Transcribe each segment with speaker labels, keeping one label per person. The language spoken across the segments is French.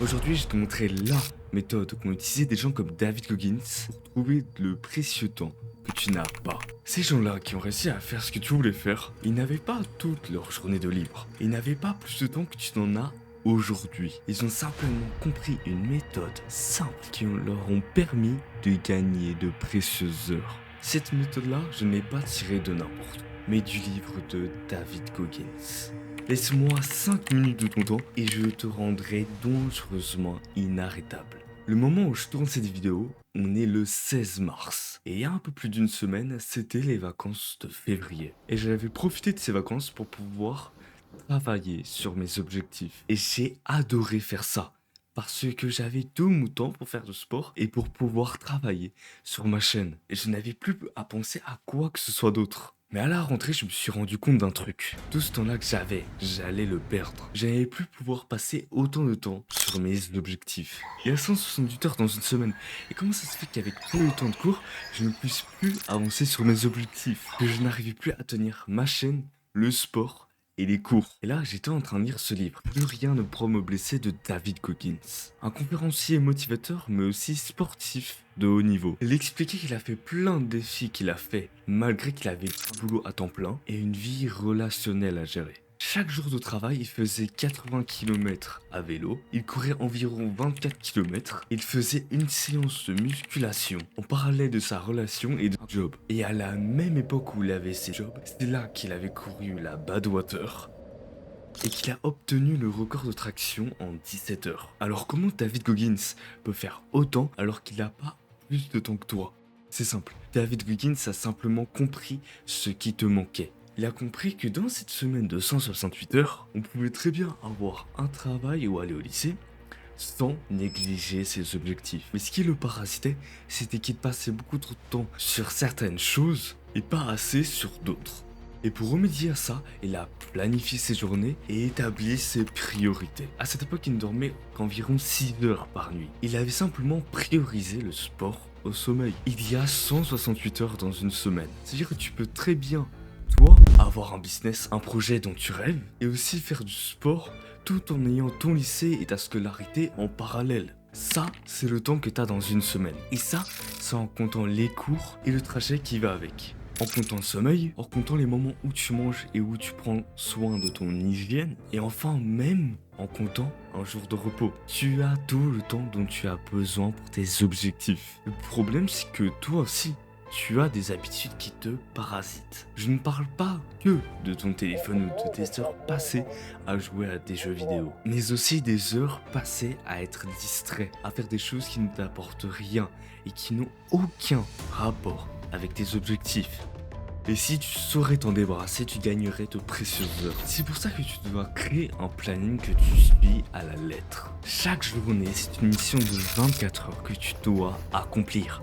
Speaker 1: Aujourd'hui, je vais te montrer la méthode qu'ont utilisé des gens comme David Goggins pour trouver le précieux temps que tu n'as pas. Ces gens-là qui ont réussi à faire ce que tu voulais faire, ils n'avaient pas toute leur journée de libre. Ils n'avaient pas plus de temps que tu n'en as aujourd'hui. Ils ont simplement compris une méthode simple qui leur ont permis de gagner de précieuses heures. Cette méthode-là, je ne l'ai pas tirée de n'importe où, mais du livre de David Goggins. Laisse-moi 5 minutes de ton temps et je te rendrai dangereusement inarrêtable. Le moment où je tourne cette vidéo, on est le 16 mars. Et il y a un peu plus d'une semaine, c'était les vacances de février. Et j'avais profité de ces vacances pour pouvoir travailler sur mes objectifs. Et j'ai adoré faire ça. Parce que j'avais tout mon temps pour faire du sport et pour pouvoir travailler sur ma chaîne. Et je n'avais plus à penser à quoi que ce soit d'autre. Mais à la rentrée, je me suis rendu compte d'un truc. Tout ce temps-là que j'allais le perdre. J'allais plus pouvoir passer autant de temps sur mes objectifs. Il y a 168 heures dans une semaine. Et comment ça se fait qu'avec tout le temps de cours, je ne puisse plus avancer sur mes objectifs? Que je n'arrivais plus à tenir ma chaîne, le sport et les cours. Et là, j'étais en train de lire ce livre, Plus rien ne pourra me blesser de David Goggins. Un conférencier motivateur, mais aussi sportif de haut niveau. Il expliquait qu'il a fait plein de défis qu'il a fait, malgré qu'il avait un boulot à temps plein et une vie relationnelle à gérer. Chaque jour de travail, il faisait 80 km à vélo, il courait environ 24 km, il faisait une séance de musculation en parallèle de sa relation et de job. Et à la même époque où il avait ses jobs, c'est là qu'il avait couru la Badwater et qu'il a obtenu le record de traction en 17 heures. Alors comment David Goggins peut faire autant alors qu'il n'a pas plus de temps que toi? C'est simple, David Goggins a simplement compris ce qui te manquait. Il a compris que dans cette semaine de 168 heures, on pouvait très bien avoir un travail ou aller au lycée sans négliger ses objectifs. Mais ce qui le parasitait, c'était qu'il passait beaucoup trop de temps sur certaines choses et pas assez sur d'autres. Et pour remédier à ça, il a planifié ses journées et établi ses priorités. À cette époque, il ne dormait qu'environ 6 heures par nuit. Il avait simplement priorisé le sport au sommeil. Il y a 168 heures dans une semaine. C'est-à-dire que tu peux très bien, toi, avoir un business, un projet dont tu rêves, et aussi faire du sport tout en ayant ton lycée et ta scolarité en parallèle. Ça, c'est le temps que tu as dans une semaine. Et ça, c'est en comptant les cours et le trajet qui va avec. En comptant le sommeil, en comptant les moments où tu manges et où tu prends soin de ton hygiène, et enfin même en comptant un jour de repos. Tu as tout le temps dont tu as besoin pour tes objectifs. Le problème, c'est que toi aussi, tu as des habitudes qui te parasitent. Je ne parle pas que de ton téléphone ou de tes heures passées à jouer à des jeux vidéo, mais aussi des heures passées à être distrait, à faire des choses qui ne t'apportent rien et qui n'ont aucun rapport avec tes objectifs. Et si tu saurais t'en débarrasser, tu gagnerais de précieuses heures. C'est pour ça que tu dois créer un planning que tu suis à la lettre. Chaque journée, c'est une mission de 24 heures que tu dois accomplir.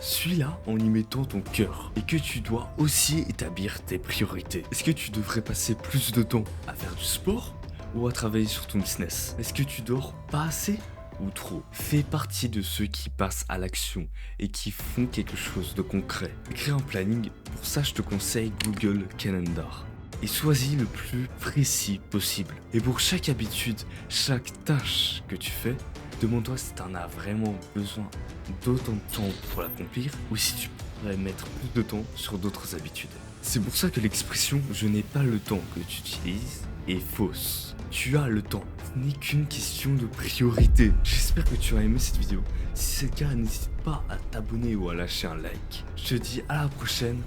Speaker 1: Suis-la en y mettant ton cœur et que tu dois aussi établir tes priorités. Est-ce que tu devrais passer plus de temps à faire du sport ou à travailler sur ton business? Est-ce que tu dors pas assez ou trop? Fais partie de ceux qui passent à l'action et qui font quelque chose de concret. Crée un planning, pour ça je te conseille Google Calendar. Et choisis le plus précis possible. Et pour chaque habitude, chaque tâche que tu fais, demande-toi si tu en as vraiment besoin d'autant de temps pour l'accomplir ou si tu pourrais mettre plus de temps sur d'autres habitudes. C'est pour ça que l'expression « je n'ai pas le temps » que tu utilises est fausse. Tu as le temps. Ce n'est qu'une question de priorité. J'espère que tu as aimé cette vidéo. Si c'est le cas, n'hésite pas à t'abonner ou à lâcher un like. Je te dis à la prochaine.